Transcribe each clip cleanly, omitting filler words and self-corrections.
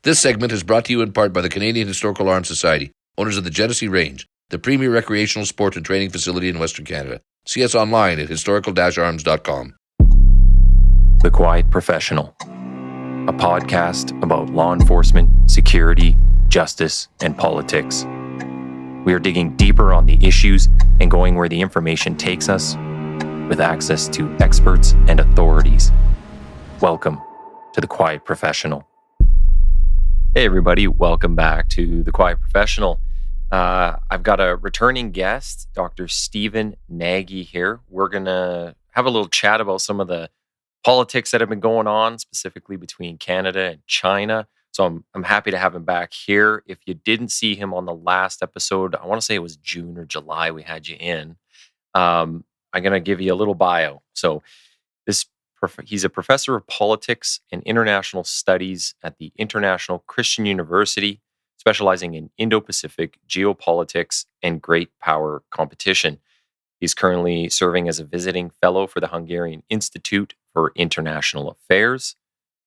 This segment is brought to you in part by the Canadian Historical Arms Society, owners of the Genesee Range, the premier recreational sport and training facility in Western Canada. See us online at historical-arms.com. The Quiet Professional, a podcast about law enforcement, security, justice, and politics. We are digging deeper on the issues and going where the information takes us with access to experts and authorities. Welcome to The Quiet Professional. Hey everybody, welcome back to The Quiet Professional. I've got a returning guest, Dr. Stephen Nagy here. We're going to have a little chat about some of the politics that have been going on, specifically between Canada and China. So I'm happy to have him back here. If you didn't see him on the last episode, I want to say it was June or July we had you in. I'm going to give you a little bio. So he's a professor of politics and international studies at the International Christian University, specializing in Indo-Pacific geopolitics and great power competition. He's currently serving as a visiting fellow for the Hungarian Institute for International Affairs.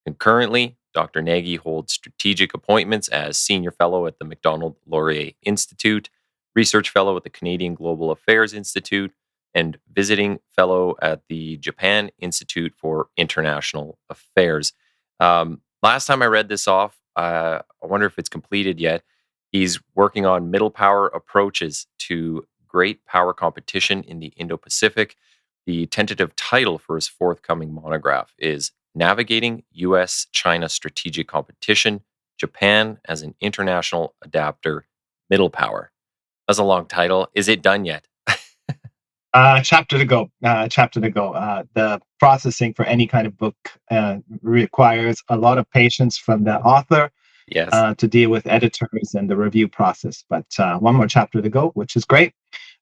Concurrently, Dr. Nagy holds strategic appointments as senior fellow at the Macdonald-Laurier Institute, research fellow at the Canadian Global Affairs Institute, and visiting fellow at the Japan Institute for International Affairs. Last time I read this off, I wonder if it's completed yet. He's working on middle power approaches to great power competition in the Indo-Pacific. The tentative title for his forthcoming monograph is Navigating U.S.-China Strategic Competition, Japan as an International Adapter, Middle Power. That's a long title. Is it done yet? Chapter to go. The processing for any kind of book requires a lot of patience from the author. Yes. To deal with editors and the review process. But one more chapter to go, which is great.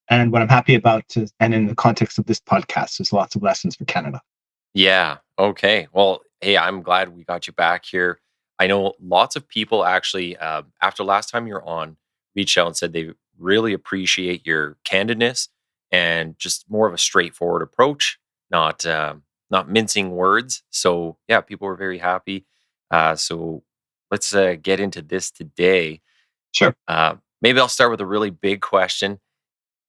And what I'm happy about, and in the context of this podcast, is lots of lessons for Canada. Yeah. Okay. Well, hey, I'm glad we got you back here. I know lots of people actually, after last time you were on, reached out and said they really appreciate your candidness and just more of a straightforward approach, not mincing words. So yeah, people were very happy. So let's get into this today. Sure. Maybe I'll start with a really big question.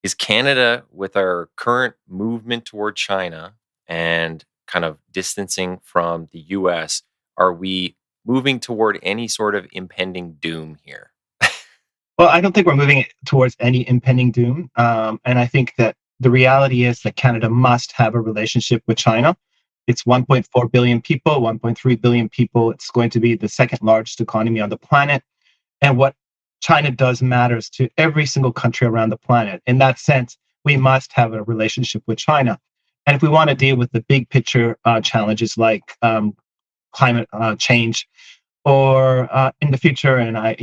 Is Canada, with our current movement toward China and kind of distancing from the US, are we moving toward any sort of impending doom here? Well, I don't think we're moving towards any impending doom. And I think that the reality is that Canada must have a relationship with China. It's 1.4 billion people, 1.3 billion people. It's going to be the second largest economy on the planet. And what China does matters to every single country around the planet. In that sense, we must have a relationship with China. And if we want to deal with the big picture challenges like climate change, or in the future, and I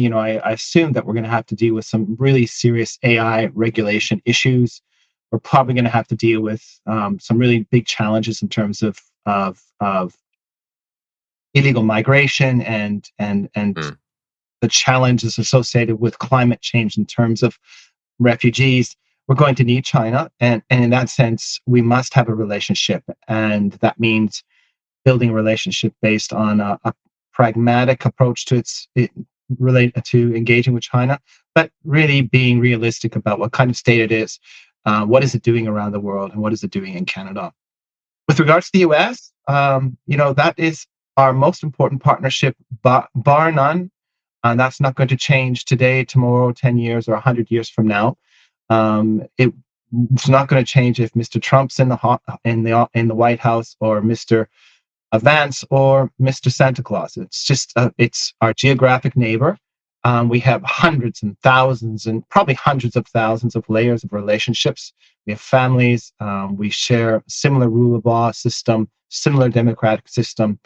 assume that we're going to have to deal with some really serious AI regulation issues. We're probably going to have to deal with some really big challenges in terms of illegal migration and the challenges associated with climate change in terms of refugees. We're going to need China, and in that sense, we must have a relationship, and that means building a relationship based on a pragmatic approach to related to engaging with China, but really being realistic about what kind of state it is, what is it doing around the world, and what is it doing in Canada. With regards to the US, that is our most important partnership, bar none, and that's not going to change today, tomorrow, 10 years, or 100 years from now. It's not going to change if Mr. Trump's in the White House, or Mr. Vance, or Mr. Santa Claus. It's just it's our geographic neighbor. We have hundreds and thousands, and probably hundreds of thousands of layers of relationships. We have families. We share similar rule of law system, similar democratic system,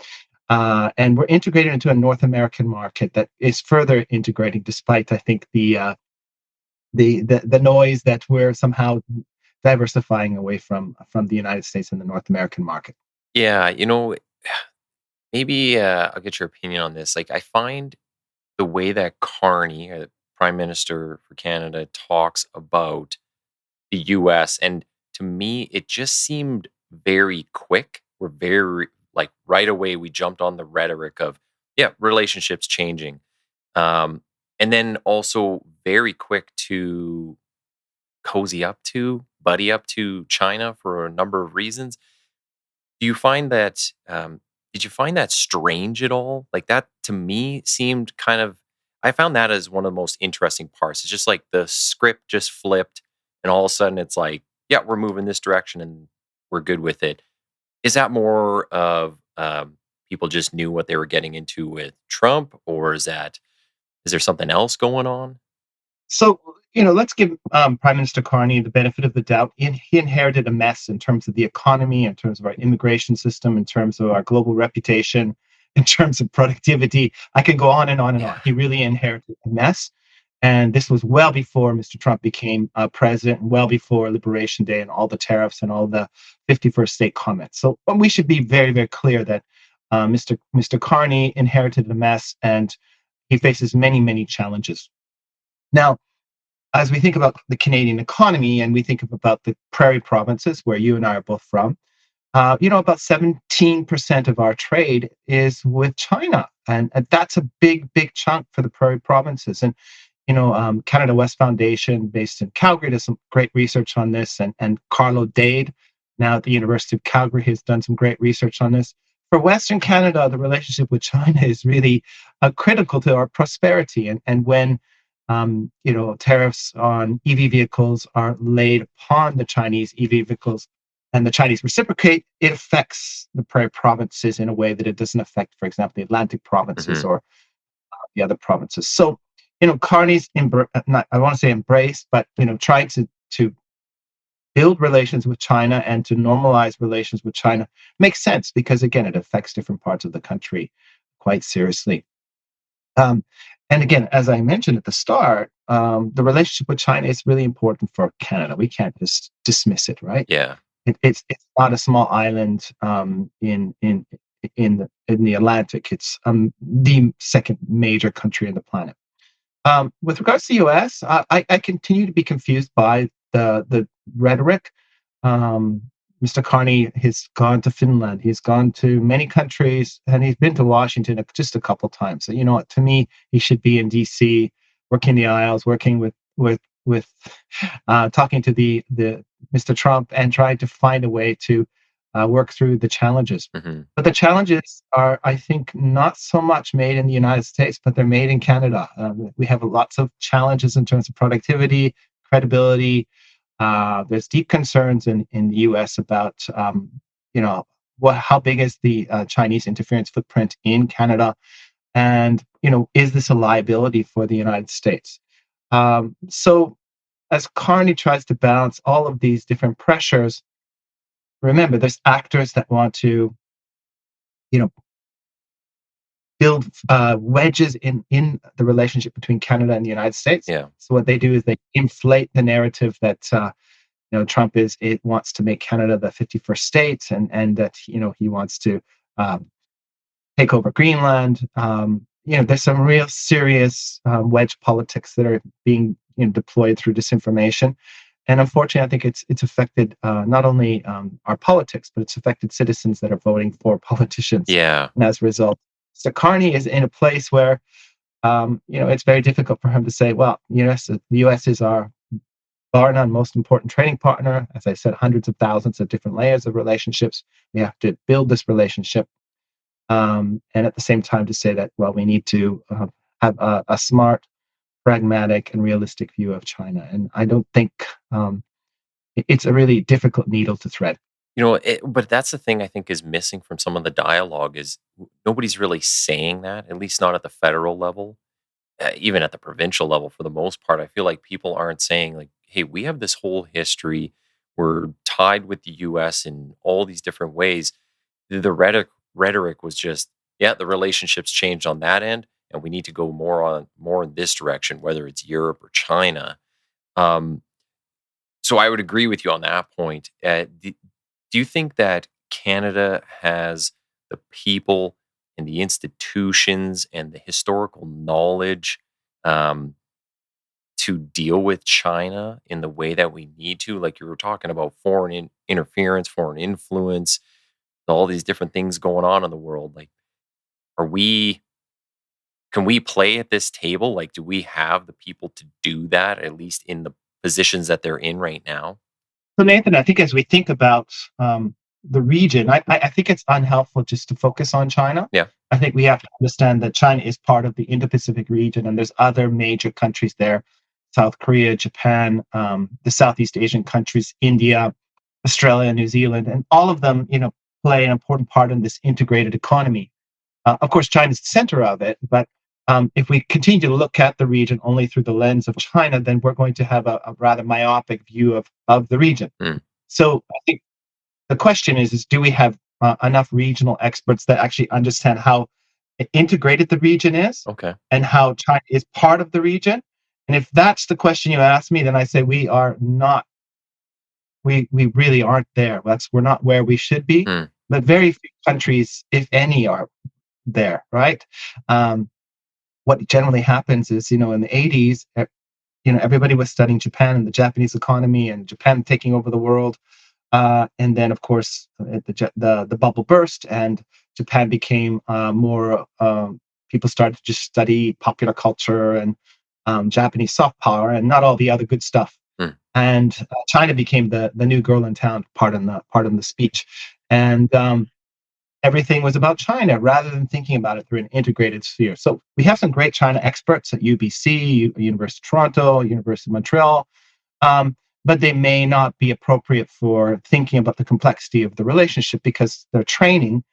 and we're integrated into a North American market that is further integrating, despite, I think, the noise that we're somehow diversifying away from the United States and the North American market. Yeah, maybe I'll get your opinion on this. Like, I find the way that Carney, Prime Minister for Canada, talks about the US, and to me, it just seemed very quick. We're very, like, right away, we jumped on the rhetoric of relationships changing. And then also very quick to buddy up to China for a number of reasons. Do you find that, did you find that strange at all? Like that to me seemed I found that as one of the most interesting parts. It's just like the script just flipped and all of a sudden it's like, yeah, we're moving this direction and we're good with it. Is that more of people just knew what they were getting into with Trump, or is there something else going on? So, let's give Prime Minister Carney the benefit of the doubt. He inherited a mess in terms of the economy, in terms of our immigration system, in terms of our global reputation, in terms of productivity. I can go on and on and on. Yeah. He really inherited a mess. And this was well before Mr. Trump became president, well before Liberation Day and all the tariffs and all the 51st state comments. So we should be very, very clear that Mr. Carney inherited a mess and he faces many, many challenges. Now, as we think about the Canadian economy and we think about the prairie provinces where you and I are both from, about 17% of our trade is with China. And that's a big, big chunk for the prairie provinces. And, Canada West Foundation, based in Calgary, does some great research on this. And Carlo Dade, now at the University of Calgary, has done some great research on this. For Western Canada, the relationship with China is really critical to our prosperity. And when tariffs on EV vehicles are laid upon the Chinese EV vehicles and the Chinese reciprocate, it affects the prairie provinces in a way that it doesn't affect, for example, the Atlantic provinces or the other provinces. So, Carney's, I want to say embraced, but, trying to build relations with China and to normalize relations with China makes sense because, again, it affects different parts of the country quite seriously. And again, as I mentioned at the start, the relationship with China is really important for Canada. We can't just dismiss it, right? Yeah. It's not a small island in the Atlantic. It's the second major country on the planet. With regards to the U.S., I continue to be confused by the rhetoric. Mr. Carney has gone to Finland. He's gone to many countries, and he's been to Washington just a couple times. So, to me, he should be in D.C., working the aisles, working with talking to the Mr. Trump, and trying to find a way to work through the challenges. But the challenges are, I think, not so much made in the United States, but they're made in Canada. We have lots of challenges in terms of productivity, credibility. There's deep concerns in the U.S. about, how big is the Chinese interference footprint in Canada, and is this a liability for the United States? So, as Carney tries to balance all of these different pressures, remember there's actors that want to, build wedges in the relationship between Canada and the United States. Yeah. So what they do is they inflate the narrative that Trump wants to make Canada the 51st state, and that he wants to take over Greenland. There's some real serious wedge politics that are being deployed through disinformation, and unfortunately, I think it's affected not only our politics, but it's affected citizens that are voting for politicians. Yeah. And as a result, so Carney is in a place where it's very difficult for him to say, well, the U.S. is our bar none most important trading partner. As I said, hundreds of thousands of different layers of relationships. We have to build this relationship. And at the same time to say that, well, we need to have a smart, pragmatic, and realistic view of China. And I don't think it's a really difficult needle to thread. But that's the thing I think is missing from some of the dialogue is nobody's really saying that, at least not at the federal level, even at the provincial level for the most part. I feel like people aren't saying like, hey, we have this whole history. We're tied with the U.S. in all these different ways. The rhetoric was just, yeah, the relationships changed on that end, and we need to go more in this direction, whether it's Europe or China. So I would agree with you on that point. Do you think that Canada has the people and the institutions and the historical knowledge to deal with China in the way that we need to? Like you were talking about foreign interference, foreign influence, all these different things going on in the world. Like, are we can we play at this table? Like, do we have the people to do that, at least in the positions that they're in right now? So Nathan, I think as we think about the region, I think it's unhelpful just to focus on China. Yeah. I think we have to understand that China is part of the Indo-Pacific region, and there's other major countries there: South Korea, Japan, the Southeast Asian countries, India, Australia, New Zealand, and all of them, play an important part in this integrated economy. Of course, China is the center of it, but if we continue to look at the region only through the lens of China, then we're going to have a rather myopic view of the region. So I think the question is do we have enough regional experts that actually understand how integrated the region is Okay. and how China is part of the region? And if that's the question you ask me, then I say we are not, we really aren't there. We're not where we should be. But very few countries, if any, are there, right? What generally happens is, in the 80s, everybody was studying Japan and the Japanese economy and Japan taking over the world. And then, of course, the bubble burst and Japan became more, people started to just study popular culture and Japanese soft power and not all the other good stuff. And China became the new girl in town, pardon the speech. And everything was about China rather than thinking about it through an integrated sphere. So we have some great China experts at UBC, University of Toronto, University of Montreal, but they may not be appropriate for thinking about the complexity of the relationship because their training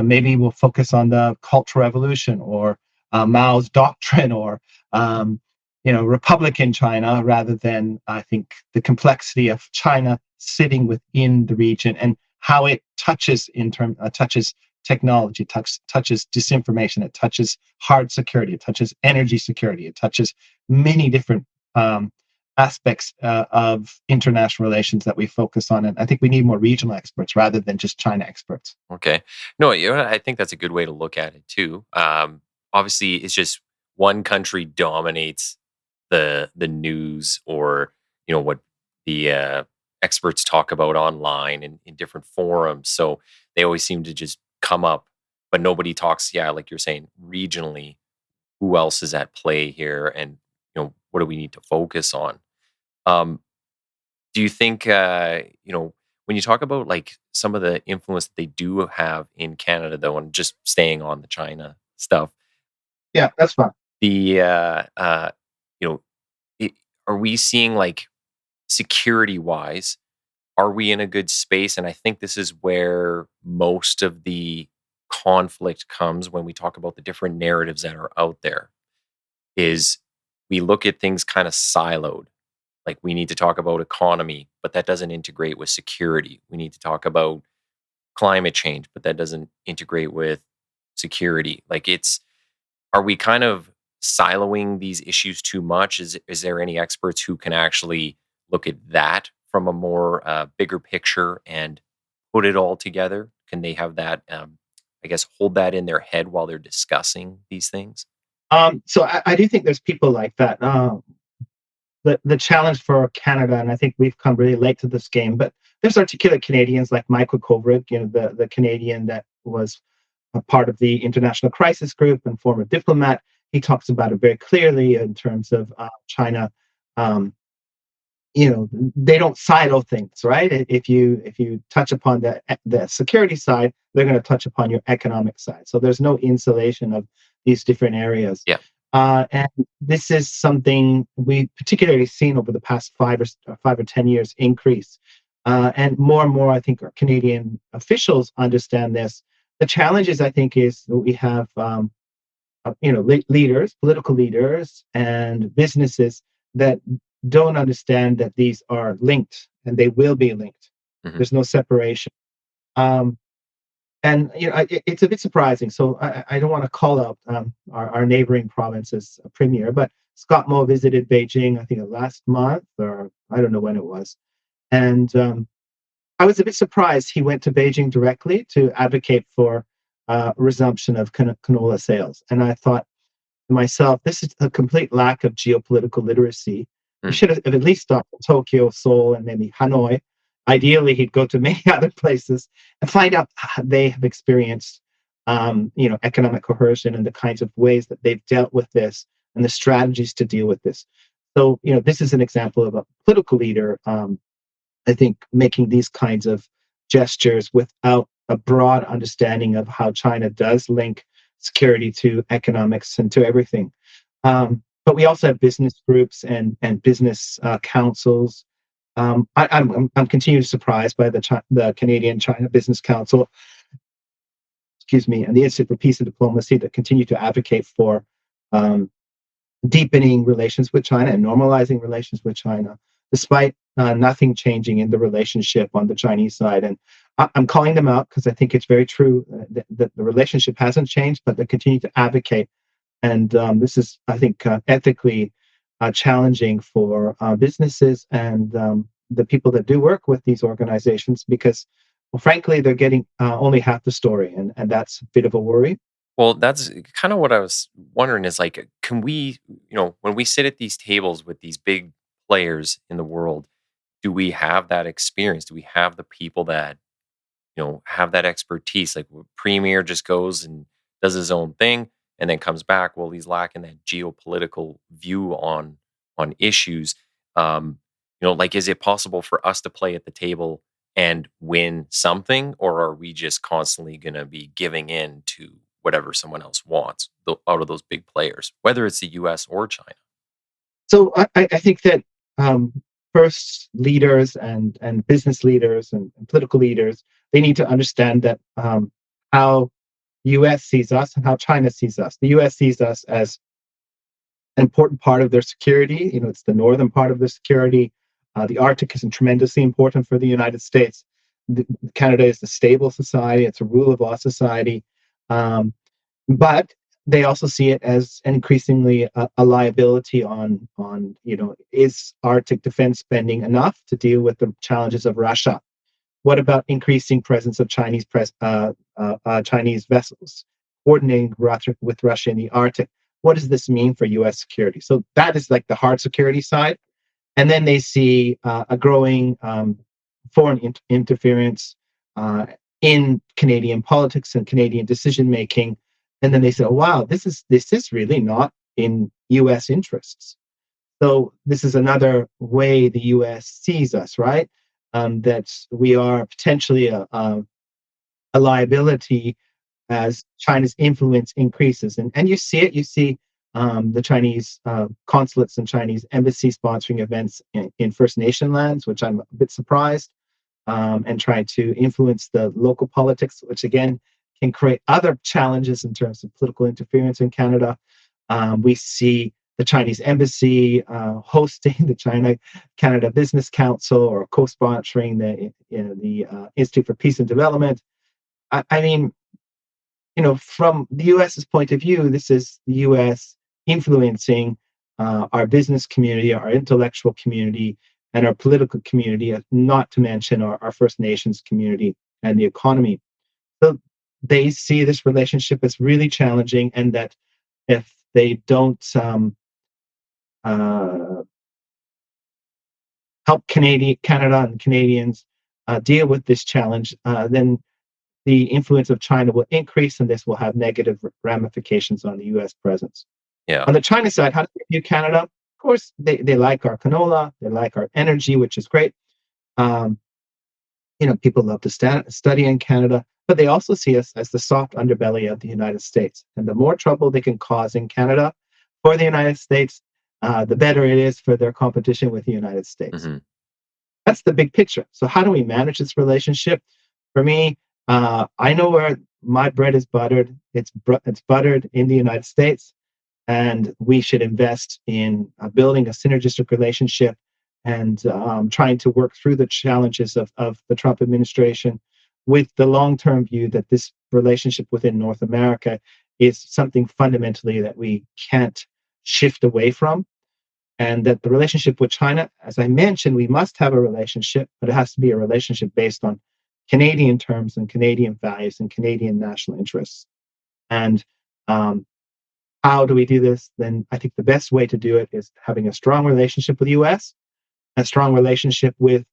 maybe will focus on the Cultural Revolution or Mao's doctrine or Republican China rather than, I think, the complexity of China sitting within the region and how it touches touches technology, touches disinformation, it touches hard security, it touches energy security, it touches many different aspects of international relations that we focus on. And I think we need more regional experts rather than just China experts. Okay. No, I think that's a good way to look at it too. Obviously, it's just one country dominates the news or what the experts talk about online and in different forums. So they always seem to just come up, but nobody talks. Yeah, like you're saying, regionally, who else is at play here, and what do we need to focus on? Do you think when you talk about like some of the influence that they do have in Canada, though, and just staying on the China stuff? Yeah, that's fine. Are we seeing like security wise, are we in a good space? And I think this is where most of the conflict comes when we talk about the different narratives that are out there, is we look at things kind of siloed. Like we need to talk about economy, but that doesn't integrate with security. We need to talk about climate change, but that doesn't integrate with security. Like are we kind of siloing these issues too much? Is there any experts who can actually look at that from a more bigger picture and put it all together? Can they have that, hold that in their head while they're discussing these things? So I do think there's people like that. The challenge for Canada, and I think we've come really late to this game, but there's articulate Canadians like Michael Kovrig, the Canadian that was a part of the International Crisis Group and former diplomat. He talks about it very clearly in terms of China. They don't silo things, right? If you touch upon the security side, they're going to touch upon your economic side. So there's no insulation of these different areas. Yeah. And this is something we particularly seen over the past 5 or 10 years increase. And more, I think our Canadian officials understand this. The challenges, I think, is that we have, leaders, political leaders, and businesses that don't understand that these are linked, and they will be linked. Mm-hmm. There's no separation. And it's a bit surprising. So I don't want to call out our neighboring province's premier, but Scott Moe visited Beijing, I think last month, or I don't know when it was. And I was a bit surprised he went to Beijing directly to advocate for resumption of canola sales. And I thought to myself, this is a complete lack of geopolitical literacy. He should have at least stopped in Tokyo, Seoul, and maybe Hanoi. Ideally, he'd go to many other places and find out how they have experienced economic coercion and the kinds of ways that they've dealt with this and the strategies to deal with this. So, this is an example of a political leader, I think, making these kinds of gestures without a broad understanding of how China does link security to economics and to everything. But we also have business groups and business councils. I'm continually surprised by the Canadian China Business Council, excuse me, and the Institute for Peace and Diplomacy that continue to advocate for um, deepening relations with China and normalizing relations with China, despite nothing changing in the relationship on the Chinese side. And I'm calling them out because I think it's very true that the relationship hasn't changed, but they continue to advocate. And this is, I think, ethically challenging for businesses and the people that do work with these organizations because, well, frankly, they're getting only half the story. And that's a bit of a worry. Well, that's kind of what I was wondering is like, can we, when we sit at these tables with these big players in the world, do we have that experience? Do we have the people that, have that expertise? Like, Premier just goes and does his own thing and then comes back. Well, he's lacking that geopolitical view on issues. Like, is it possible for us to play at the table and win something, or are we just constantly going to be giving in to whatever someone else wants out of those big players, whether it's the US or China? So I think that first leaders and business leaders and political leaders, they need to understand that how US sees us and how China sees us. The US sees us as an important part of their security. It's the northern part of their security. The Arctic is tremendously important for the United States. Canada is a stable society. It's a rule of law society. But they also see it as increasingly a liability on is Arctic defense spending enough to deal with the challenges of Russia? What about increasing presence of Chinese vessels coordinating with Russia in the Arctic? What does this mean for U.S. security? So that is like the hard security side. And then they see a growing foreign interference in Canadian politics and Canadian decision making. And then they say, oh, wow, this is really not in U.S. interests. So this is another way the U.S. sees us, right? That we are potentially a liability as China's influence increases. And you see it. You see the Chinese consulates and Chinese embassy sponsoring events in First Nation lands, which I'm a bit surprised, and trying to influence the local politics, which again can create other challenges in terms of political interference in Canada. We see the Chinese embassy hosting the China-Canada Business Council or co-sponsoring the Institute for Peace and Development. I mean, from the U.S.'s point of view, this is the U.S. influencing our business community, our intellectual community, and our political community, not to mention our First Nations community and the economy. So they see this relationship as really challenging, and that if they don't help Canada and Canadians deal with this challenge, then the influence of China will increase, and this will have negative ramifications on the U.S. presence. Yeah. On the China side, how do they view Canada? Of course, they like our canola, they like our energy, which is great. People love to study in Canada, but they also see us as the soft underbelly of the United States. And the more trouble they can cause in Canada for the United States, the better it is for their competition with the United States. Mm-hmm. That's the big picture. So how do we manage this relationship? For me, I know where my bread is buttered. It's buttered in the United States, and we should invest in building a synergistic relationship and trying to work through the challenges of the Trump administration with the long-term view that this relationship within North America is something fundamentally that we can't shift away from, and that the relationship with China, as I mentioned, we must have a relationship, but it has to be a relationship based on Canadian terms and Canadian values and Canadian national interests. And how do we do this? Then I think the best way to do it is having a strong relationship with the U.S., a strong relationship with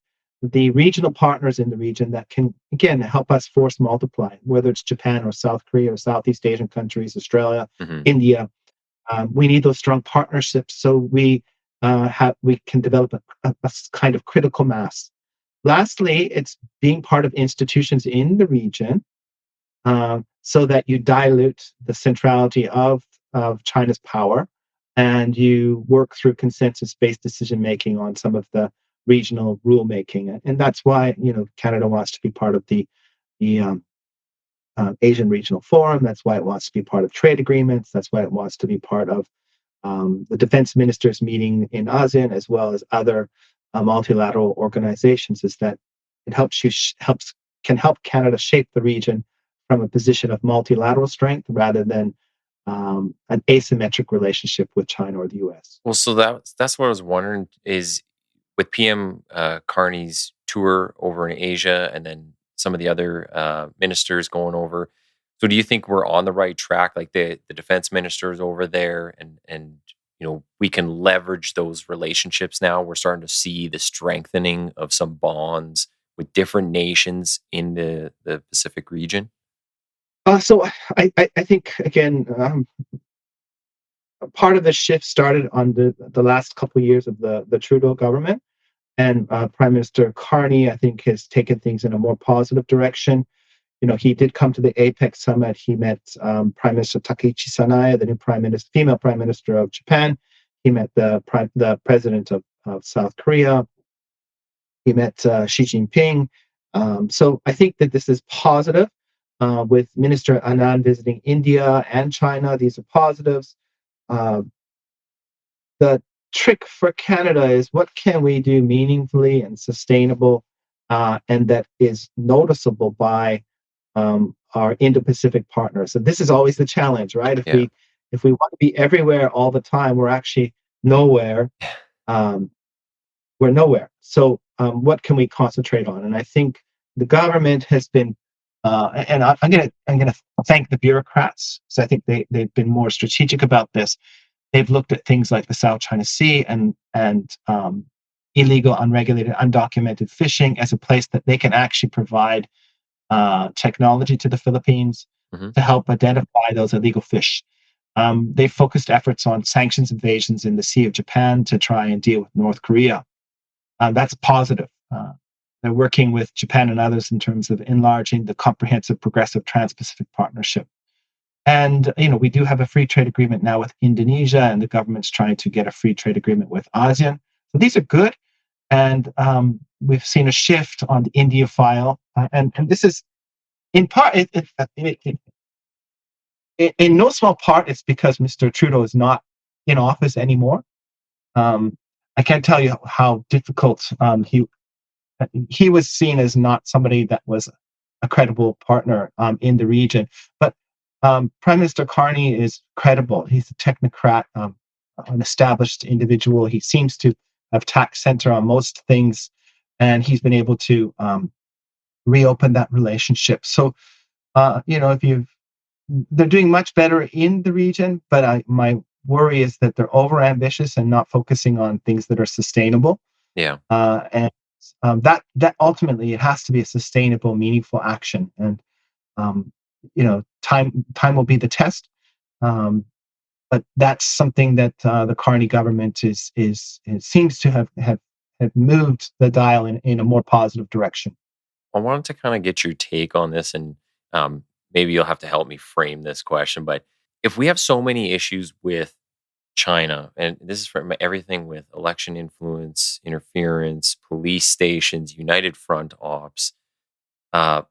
the regional partners in the region that can, again, help us force multiply, whether it's Japan or South Korea or Southeast Asian countries, Australia, Hmm. India. We need those strong partnerships so we can develop a kind of critical mass. Lastly, it's being part of institutions in the region so that you dilute the centrality of China's power and you work through consensus-based decision making on some of the regional rulemaking. And that's why Canada wants to be part of the Asian Regional Forum. That's why it wants to be part of trade agreements. That's why it wants to be part of the defense ministers meeting in ASEAN, as well as other multilateral organizations. Is that it can help Canada shape the region from a position of multilateral strength rather than an asymmetric relationship with China or the U.S. Well, so that's what I was wondering is with PM Carney's tour over in Asia and then some of the other ministers going over. So do you think we're on the right track? Like the defense ministers over there and we can leverage those relationships now. We're starting to see the strengthening of some bonds with different nations in the Pacific region. So I think again part of the shift started on the last couple of years of the Trudeau government. And Prime Minister Carney, I think, has taken things in a more positive direction. He did come to the APEC summit. He met Prime Minister Takaichi Sanaya, the new female Prime Minister of Japan. He met the President of South Korea. He met Xi Jinping. So I think that this is positive. With Minister Anand visiting India and China, these are positives. Uh, the trick for Canada is what can we do meaningfully and sustainable, and that is noticeable by our Indo-Pacific partners. So this is always the challenge, right? Yeah. If we want to be everywhere all the time, we're actually nowhere. Um, we're nowhere. So what can we concentrate on? And I think the government has been, and I'm gonna thank the bureaucrats because I think they've been more strategic about this. They've looked at things like the South China Sea and illegal, unregulated, undocumented fishing as a place that they can actually provide technology to the Philippines Hmm. to help identify those illegal fish. They focused efforts on sanctions evasions in the Sea of Japan to try and deal with North Korea. That's positive. They're working with Japan and others in terms of enlarging the comprehensive progressive Trans-Pacific Partnership. And we do have a free trade agreement now with Indonesia, and the government's trying to get a free trade agreement with ASEAN. So these are good, and we've seen a shift on the India file, and this is in part, in no small part, it's because Mr. Trudeau is not in office anymore. I can't tell you how difficult he was seen as not somebody that was a credible partner in the region. But Prime Minister Carney is credible. He's a technocrat, an established individual. He seems to have tack center on most things, and he's been able to reopen that relationship. So, if they're doing much better in the region, but my worry is that they're overambitious and not focusing on things that are sustainable. Yeah. And that ultimately it has to be a sustainable, meaningful action. And time will be the test. But that's something that the Carney government is seems to have moved the dial in a more positive direction. I wanted to kind of get your take on this, and maybe you'll have to help me frame this question. But if we have so many issues with China, and this is from everything with election influence, interference, police stations, United Front ops, uh,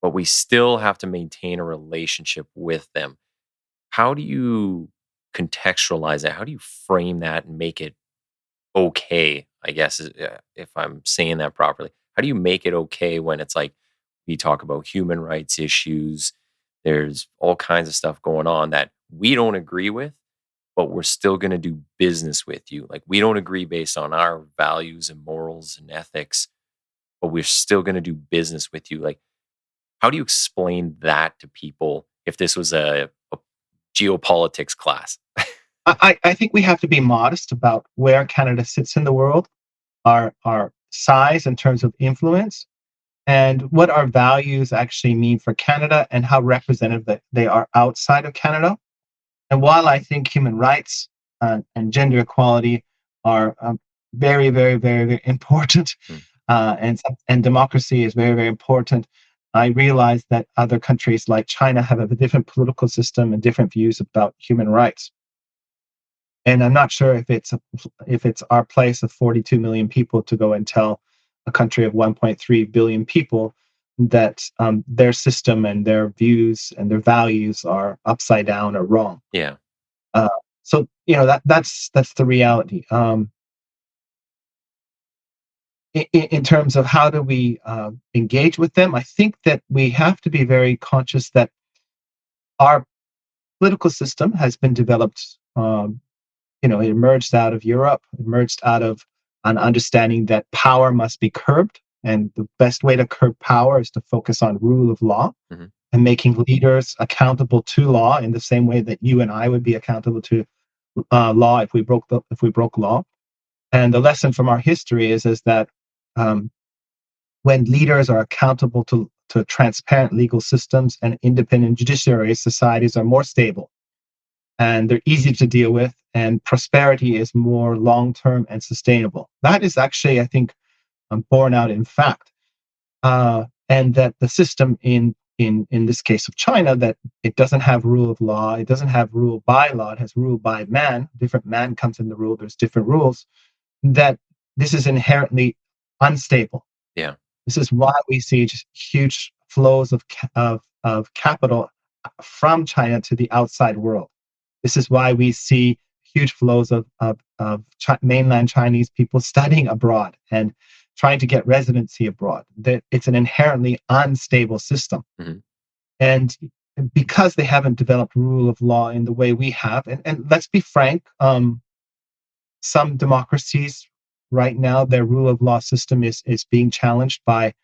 but we still have to maintain a relationship with them. How do you contextualize that? How do you frame that and make it okay? I guess if I'm saying that properly. How do you make it okay when it's like we talk about human rights issues? There's all kinds of stuff going on that we don't agree with, but we're still going to do business with you. Like we don't agree based on our values and morals and ethics, but we're still going to do business with you. Like, how do you explain that to people if this was a geopolitics class? I think we have to be modest about where Canada sits in the world. Our size, in terms of influence, and what our values actually mean for Canada and how representative that they are outside of Canada. And while I think human rights and gender equality are very, very, very, very important, Mm. and democracy is very, very important, I realize that other countries like China have a different political system and different views about human rights. And I'm not sure if it's our place of 42 million people to go and tell a country of 1.3 billion people that their system and their views and their values are upside down or wrong. Yeah. Uh, so that's the reality. In terms of how do we engage with them, I think that we have to be very conscious that our political system has been developed. It emerged out of Europe, emerged out of an understanding that power must be curbed, and the best way to curb power is to focus on rule of law Hmm. and making leaders accountable to law in the same way that you and I would be accountable to law if we broke law. And the lesson from our history is that um, when leaders are accountable to transparent legal systems and independent judiciaries, societies are more stable and they're easy to deal with, and prosperity is more long term and sustainable. That is actually, I think, borne out in fact, and that the system in this case of China, that it doesn't have rule of law, it doesn't have rule by law, it has rule by man. Different man comes in the rule. There's different rules. That this is inherently unstable. Yeah. This is why we see just huge flows of capital from China to the outside world. This is why we see huge flows of mainland Chinese people studying abroad and trying to get residency abroad. That it's an inherently unstable system. Hmm. And because they haven't developed rule of law in the way we have, and let's be frank, some democracies right now, their rule of law system is being challenged by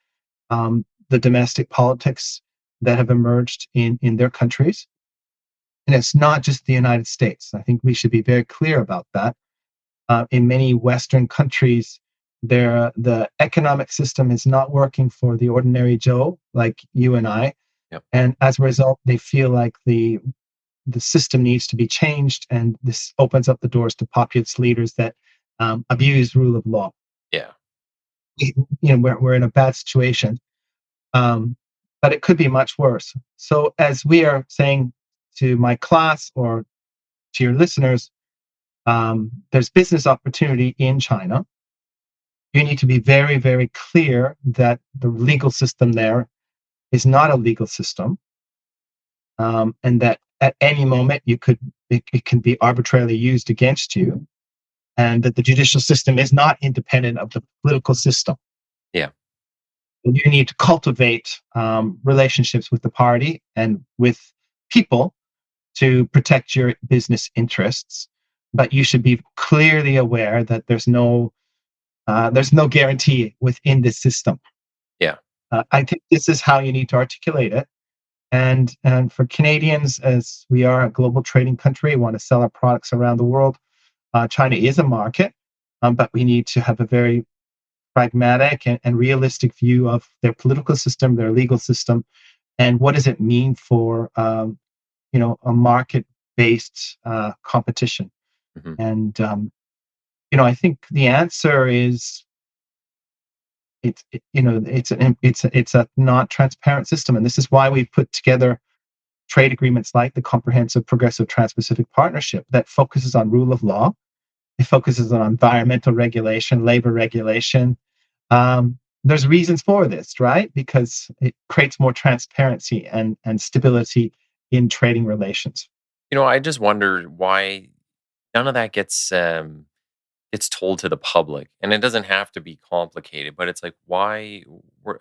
the domestic politics that have emerged in their countries. And it's not just the United States. I think we should be very clear about that. In many Western countries, the economic system is not working for the ordinary Joe like you and I. Yep. And as a result, they feel like the system needs to be changed, and this opens up the doors to populist leaders that abuse rule of law. Yeah. We're in a bad situation, um, but it could be much worse. So, as we are saying to my class or to your listeners, there's business opportunity in China. You need to be very, very clear that the legal system there is not a legal system, and that at any moment it can be arbitrarily used against you, and that the judicial system is not independent of the political system. Yeah. You need to cultivate relationships with the party and with people to protect your business interests, but you should be clearly aware that there's no guarantee within this system. Yeah. I think this is how you need to articulate it. And for Canadians, as we are a global trading country, we want to sell our products around the world. China is a market, but we need to have a very pragmatic and realistic view of their political system, their legal system, and what does it mean for a market-based competition. Hmm. And I think the answer is it's a not transparent system, and this is why we've put together trade agreements like the Comprehensive Progressive Trans-Pacific Partnership that focuses on rule of law. It focuses on environmental regulation, labor regulation. There's reasons for this, right? Because it creates more transparency and stability in trading relations. I just wonder why none of that gets told to the public, and it doesn't have to be complicated. But it's like, why?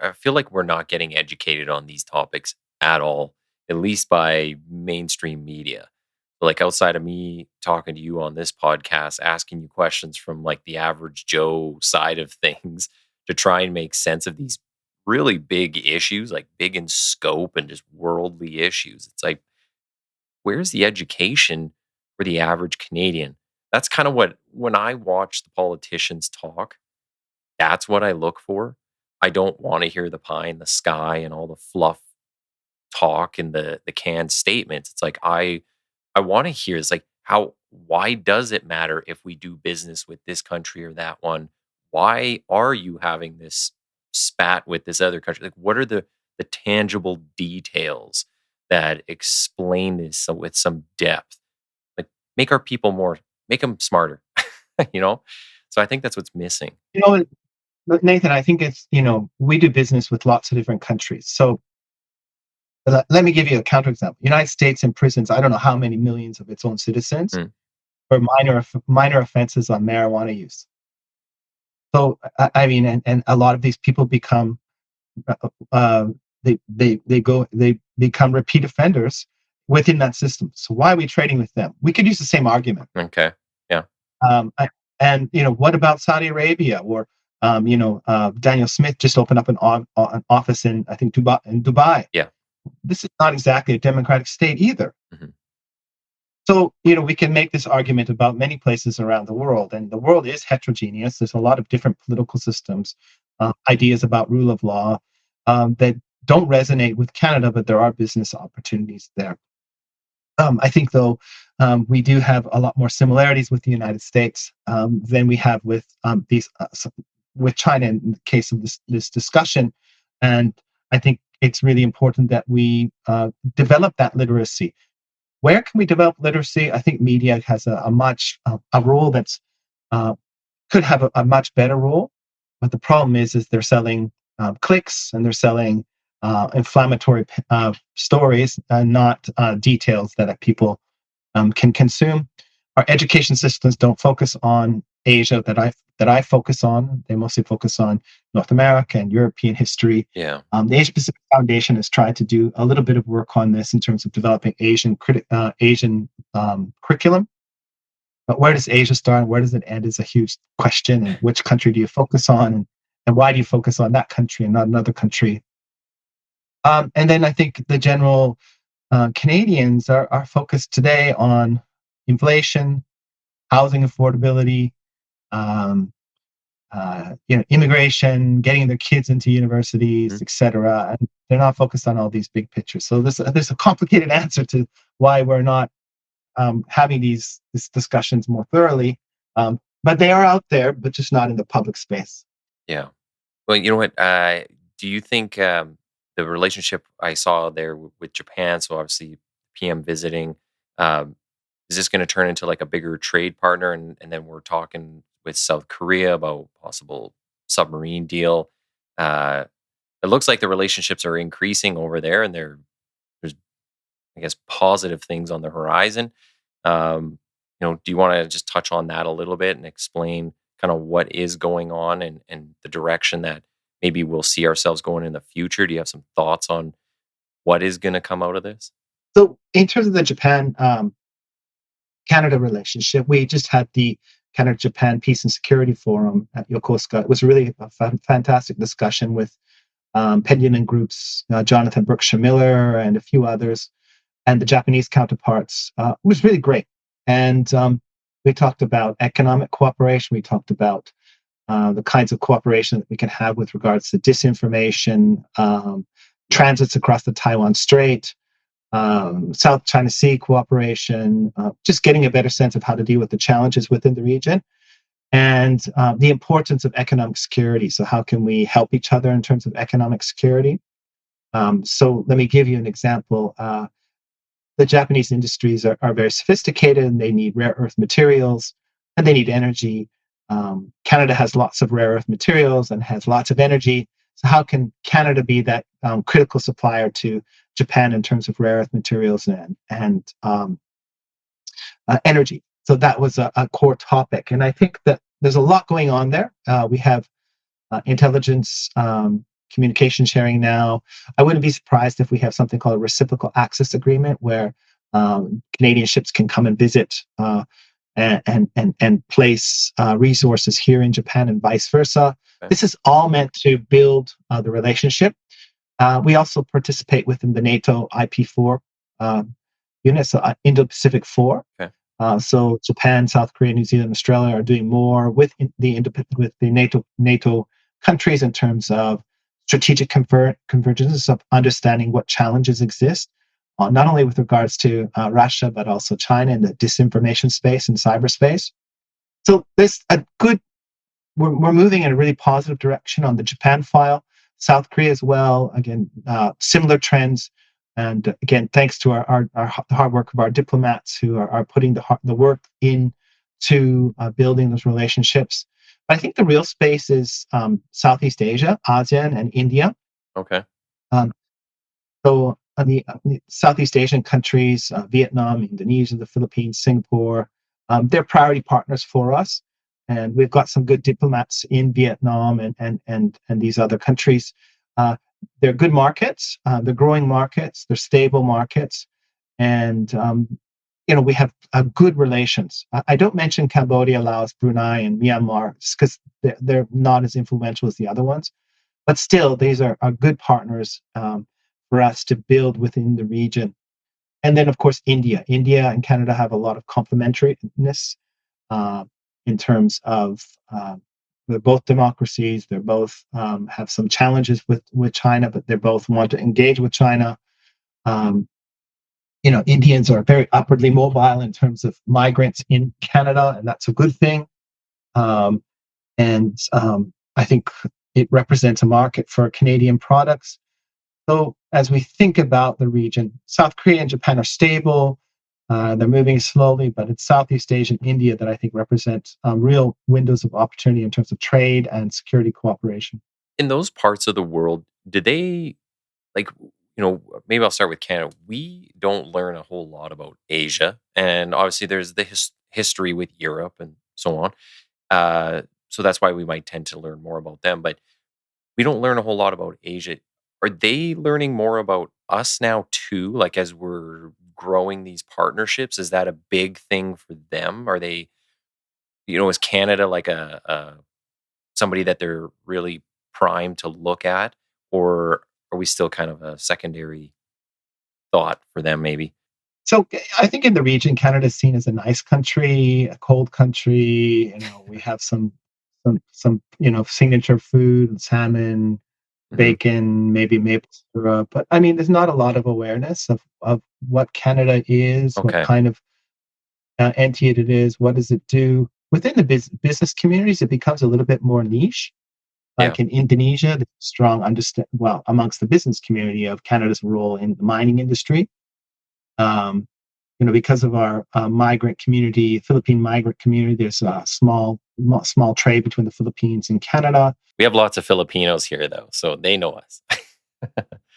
I feel like we're not getting educated on these topics at all, at least by mainstream media. Like outside of me talking to you on this podcast, asking you questions from like the average Joe side of things to try and make sense of these really big issues, like big in scope and just worldly issues. It's like, where's the education for the average Canadian? That's kind of what, when I watch the politicians talk, That's what I look for. I don't want to hear the pie in the sky and all the fluff talk and the canned statements. It's like I want to hear it's like why does it matter if we do business with this country or that one? Why are you having this spat with this other country? Like what are the tangible details that explain this with some depth? Like make our people make them smarter, you know? So I think that's what's missing. You know, but Nathan, I think it's, we do business with lots of different countries. So let me give you a counterexample. United States imprisons, I don't know how many millions of its own citizens Mm, for minor offenses on marijuana use. So I mean, and a lot of these people become uh, they become repeat offenders within that system. So why are we trading with them? We could use the same argument. okay. Yeah. I, and what about Saudi Arabia or Daniel Smith just opened up an office in, I think, Dubai. Yeah. This is not exactly a democratic state either. Mhm. So, we can make this argument about many places around the world, and the world is heterogeneous. There's a lot of different political systems, ideas about rule of law that don't resonate with Canada, but there are business opportunities there. I think, though, we do have a lot more similarities with the United States than we have with with China in the case of this discussion, and I think it's really important that we develop that literacy. Where can we develop literacy? I think media has a role that's uh, could have a much better role, but the problem is they're selling clicks and they're selling inflammatory stories and not details that people can consume. Our education systems don't focus on Asia that I focus on. They mostly focus on North America and European history. Yeah. The Asia Pacific Foundation has tried to do a little bit of work on this in terms of developing Asian curriculum. But where does Asia start and where does it end is a huge question. And which country do you focus on, and why do you focus on that country and not another country? And then I think the general Canadians are focused today on inflation, housing affordability, um, immigration, getting their kids into universities, Mhm. etc. And they're not focused on all these big pictures. So there's a complicated answer to why we're not having these discussions more thoroughly. But they are out there, but just not in the public space. Yeah. Well, you know what? Do you think the relationship I saw there with Japan, so obviously PM visiting, um, is this going to turn into like a bigger trade partner? And then we're talking with South Korea about possible submarine deal. Uh, it looks like the relationships are increasing over there, and there's, I guess, positive things on the horizon. Do you want to just touch on that a little bit and explain kind of what is going on and the direction that maybe we'll see ourselves going in the future? Do you have some thoughts on what is going to come out of this? So in terms of the Japan Canada relationship, we just had the Canada Japan Peace and Security Forum at Yokosuka. It was really a fantastic discussion with Pendulum Group's Jonathan Brookshire Miller and a few others, and the Japanese counterparts. It was really great. And we talked about economic cooperation. We talked about the kinds of cooperation that we can have with regards to disinformation, transits across the Taiwan Strait, South China Sea cooperation, just getting a better sense of how to deal with the challenges within the region, and the importance of economic security. So, how can we help each other in terms of economic security? So, let me give you an example. The Japanese industries are very sophisticated and they need rare earth materials and they need energy. Canada has lots of rare earth materials and has lots of energy. So, how can Canada be that critical supplier to Japan in terms of rare earth materials and energy? So, that was a core topic. And I think that there's a lot going on there. We have intelligence communication sharing now. I wouldn't be surprised if we have something called a reciprocal access agreement where Canadian ships can come and visit and place resources here in Japan and vice versa. Okay. This is all meant to build the relationship. We also participate within the NATO IP4 unit, so Indo-Pacific 4. Okay. So Japan, South Korea, New Zealand, Australia are doing more with the NATO countries in terms of strategic convergence of understanding what challenges exist, not only with regards to Russia but also China in the disinformation space and cyberspace. So there's a good. We're moving in a really positive direction on the Japan file. South Korea as well. Again, similar trends. And again, thanks to our hard work of our diplomats who are putting the work into building those relationships. But I think the real space is Southeast Asia, ASEAN, and India. Okay. Um, so the Southeast Asian countries, Vietnam, Indonesia, the Philippines, Singapore, they're priority partners for us. And we've got some good diplomats in Vietnam and these other countries. They're good markets, they're growing markets, they're stable markets, and we have good relations. I don't mention Cambodia, Laos, Brunei, and Myanmar just because they're not as influential as the other ones, but still, these are good partners for us to build within the region. And then, of course, India and Canada have a lot of complementariness in terms of they're both democracies. They're both have some challenges with China, but they both want to engage with China. Indians are very upwardly mobile in terms of migrants in Canada, and that's a good thing. And I think it represents a market for Canadian products. So as we think about the region, South Korea and Japan are stable. They're moving slowly, but it's Southeast Asia and India that I think represent real windows of opportunity in terms of trade and security cooperation. In those parts of the world, did they like, maybe I'll start with Canada. We don't learn a whole lot about Asia. And obviously, there's the history with Europe and so on. So that's why we might tend to learn more about them. But we don't learn a whole lot about Asia. Are they learning more about us now, too? Like, as we're growing these partnerships, is that a big thing for them? Are they, is Canada like a somebody that they're really primed to look at? Or are we still kind of a secondary thought for them, maybe? So I think in the region, Canada is seen as a nice country, a cold country. We have some signature food, salmon, Mhm. bacon, maybe maple syrup. But I mean, there's not a lot of awareness of what Canada is, what Okay. kind of entity it is, what does it do. Within the business communities, it becomes a little bit more niche. Yeah. Like in Indonesia, there's a strong amongst the business community of Canada's role in the mining industry. Um, because of our migrant community, Philippine migrant community, there's a small trade between the Philippines and Canada. We have lots of Filipinos here, though, so they know us.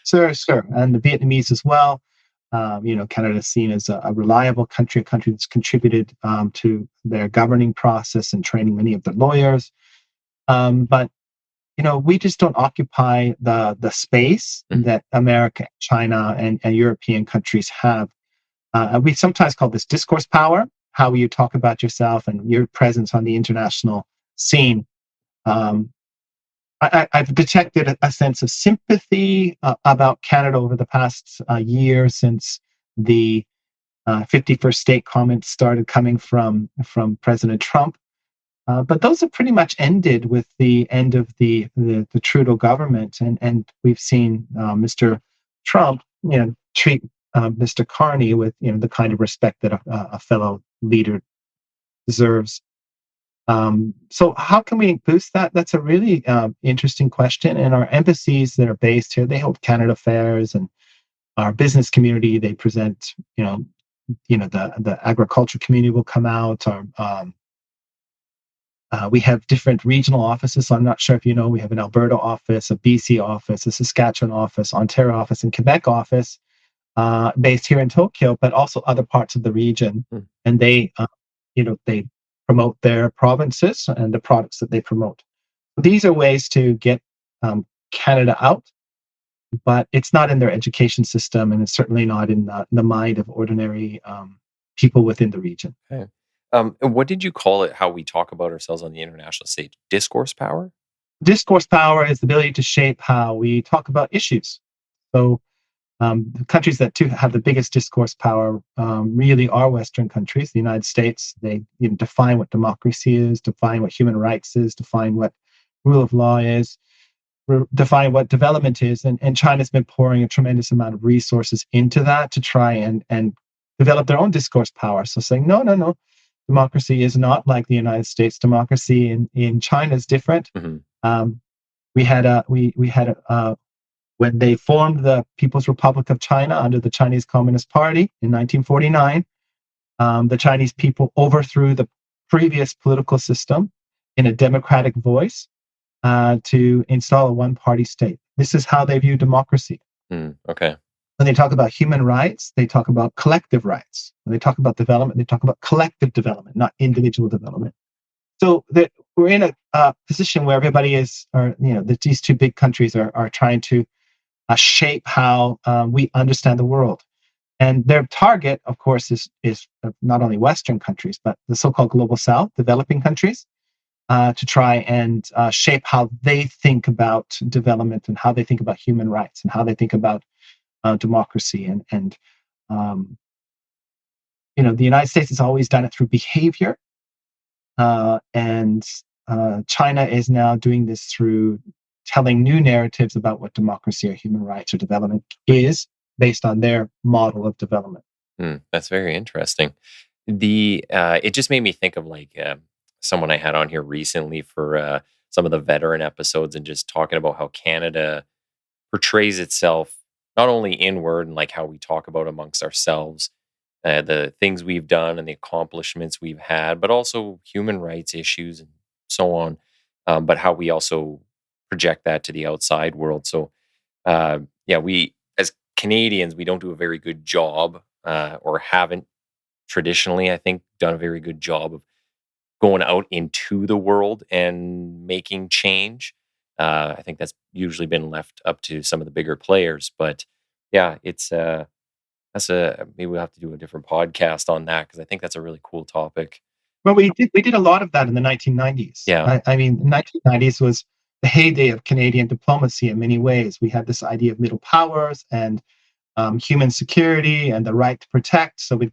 Sure, and the Vietnamese as well. Canada is seen as a reliable country, a country that's contributed to their governing process and training many of the lawyers. But we just don't occupy the space Mhm. that America, China, and European countries have. We sometimes call this discourse power, how you talk about yourself and your presence on the international scene. Um, I've detected a sense of sympathy about Canada over the past year since the 51st state comments started coming from President Trump. But those have pretty much ended with the end of the Trudeau government, and we've seen Mr. Trump, treat Mr. Carney with the kind of respect that a fellow leader deserves. So how can we boost that? That's a really interesting question. And our embassies that are based here, they hold Canada fairs, and our business community, they present. The agriculture community will come out. We have different regional offices. So I'm not sure if you know, we have an Alberta office, a BC office, a Saskatchewan office, Ontario office, and Quebec office based here in Tokyo, but also other parts of the region. Mm. And they promote their provinces and the products that they promote. These are ways to get Canada out, but it's not in their education system, and it's certainly not in the mind of ordinary people within the region. Okay. And what did you call it, how we talk about ourselves on the international stage? Discourse power? Discourse power is the ability to shape how we talk about issues. So The countries that have the biggest discourse power really are Western countries. The United States, they define what democracy is, define what human rights is, define what rule of law is, define what development is. And China's been pouring a tremendous amount of resources into that to try and develop their own discourse power. So saying, no, no, no, democracy is not like the United States. Democracy in China is different. Um, we had when they formed the People's Republic of China under the Chinese Communist Party in 1949, the Chinese people overthrew the previous political system in a democratic voice to install a one-party state. This is how they view democracy. Okay. When they talk about human rights, they talk about collective rights. When they talk about development, they talk about collective development, not individual development. So we're in a position where everybody is, or these two big countries are trying to shape how we understand the world. And their target, of course, is not only Western countries, but the so-called Global South, developing countries, to try and shape how they think about development and how they think about human rights and how they think about democracy. And the United States has always done it through behavior. And China is now doing this through telling new narratives about what democracy or human rights or development is based on their model of development. That's very interesting. It just made me think of someone I had on here recently for some of the veteran episodes and just talking about how Canada portrays itself not only inward and like how we talk about amongst ourselves, the things we've done and the accomplishments we've had, but also human rights issues and so on. But how we also project that to the outside world. So, we as Canadians, we don't do a very good job, or haven't traditionally, I think, done a very good job of going out into the world and making change. I think that's usually been left up to some of the bigger players. But yeah, it's maybe we'll have to do a different podcast on that because I think that's a really cool topic. Well, we did a lot of that in the 1990s. Yeah. I mean, the 1990s was the heyday of Canadian diplomacy in many ways. We had this idea of middle powers and human security and the right to protect. So we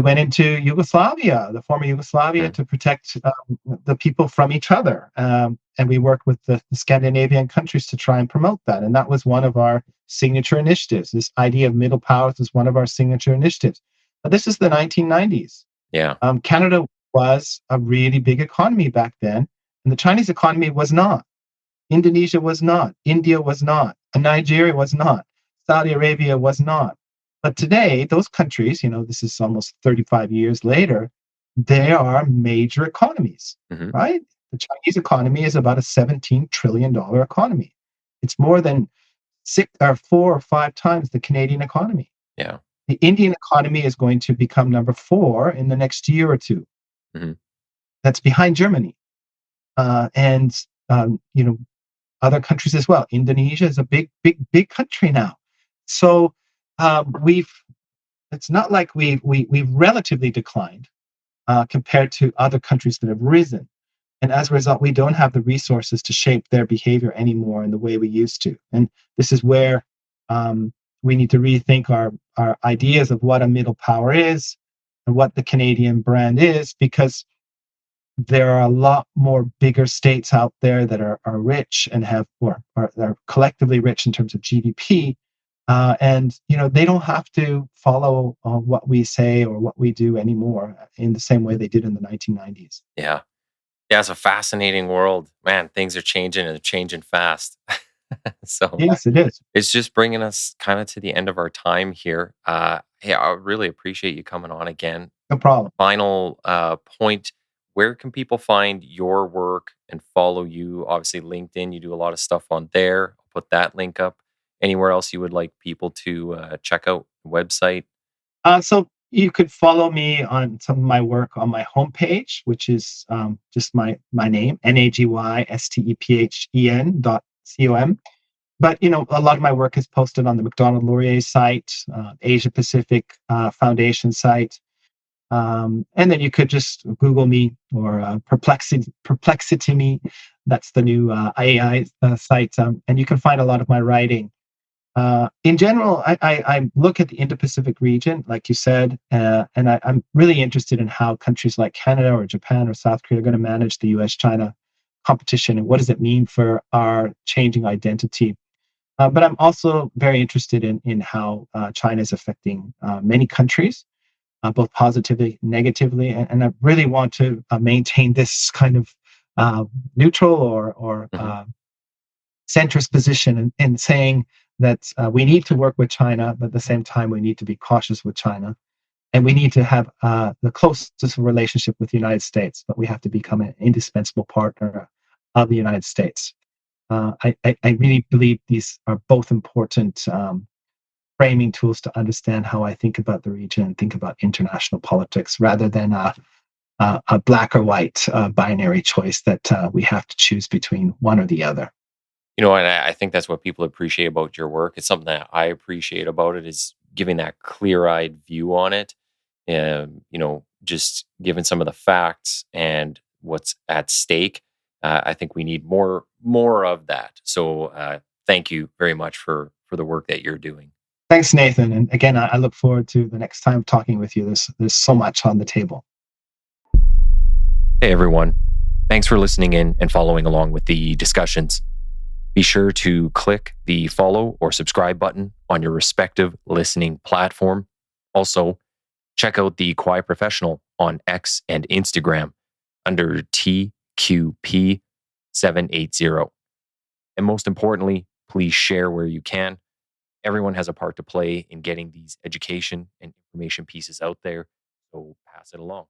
went into Yugoslavia, the former Yugoslavia, to protect the people from each other. And we worked with the Scandinavian countries to try and promote that. And that was one of our signature initiatives. This idea of middle powers was one of our signature initiatives. But this is the 1990s. Yeah. Canada was a really big economy back then, and the Chinese economy was not. Indonesia was not. India was not. And Nigeria was not. Saudi Arabia was not. But today, those countries, this is almost 35 years later, they are major economies, right? The Chinese economy is about a $17 trillion economy. It's more than 4 or 5 times the Canadian economy. Yeah. The Indian economy is going to become number 4 in the next year or two. That's behind Germany. And other countries as well. Indonesia is a big country now. So it's not like we've relatively declined compared to other countries that have risen. And as a result, we don't have the resources to shape their behavior anymore in the way we used to. And this is where we need to rethink our ideas of what a middle power is and what the Canadian brand is, because there are a lot more bigger states out there that are rich and are collectively rich in terms of GDP. And they don't have to follow what we say or what we do anymore in the same way they did in the 1990s. Yeah. Yeah, it's a fascinating world. Man, things are changing and they're changing fast. So yes, it is. It's just bringing us kind of to the end of our time here. Hey, I really appreciate you coming on again. No problem. Final point, where can people find your work and follow you? Obviously, LinkedIn, you do a lot of stuff on there. I'll put that link up. Anywhere else you would like people to check out the website? So you could follow me on some of my work on my homepage, which is just my name, NAGYSTEPHEN.com. But a lot of my work is posted on the Macdonald Laurier site, Asia Pacific Foundation site, and then you could just Google me or Perplexity Me. That's the new AI site, and you can find a lot of my writing. In general, I look at the Indo-Pacific region, like you said, and I'm really interested in how countries like Canada or Japan or South Korea are going to manage the U.S.-China competition, and what does it mean for our changing identity. But I'm also very interested in how China is affecting many countries, both positively, negatively, and I really want to maintain this kind of neutral or Mhm. centrist position in saying that we need to work with China, but at the same time we need to be cautious with China, and we need to have the closest relationship with the United States, but we have to become an indispensable partner of the United States. I really believe these are both important framing tools to understand how I think about the region and think about international politics, rather than a black or white binary choice that we have to choose between one or the other. And I think that's what people appreciate about your work. It's something that I appreciate about it is giving that clear-eyed view on it, and just giving some of the facts and what's at stake. I think we need more of that. So thank you very much for the work that you're doing. Thanks, Nathan. And again, I look forward to the next time talking with you. There's so much on the table. Hey everyone, thanks for listening in and following along with the discussions. Be sure to click the follow or subscribe button on your respective listening platform. Also, check out the Quiet Professional on X and Instagram under TQP780. And most importantly, please share where you can. Everyone has a part to play in getting these education and information pieces out there, so pass it along.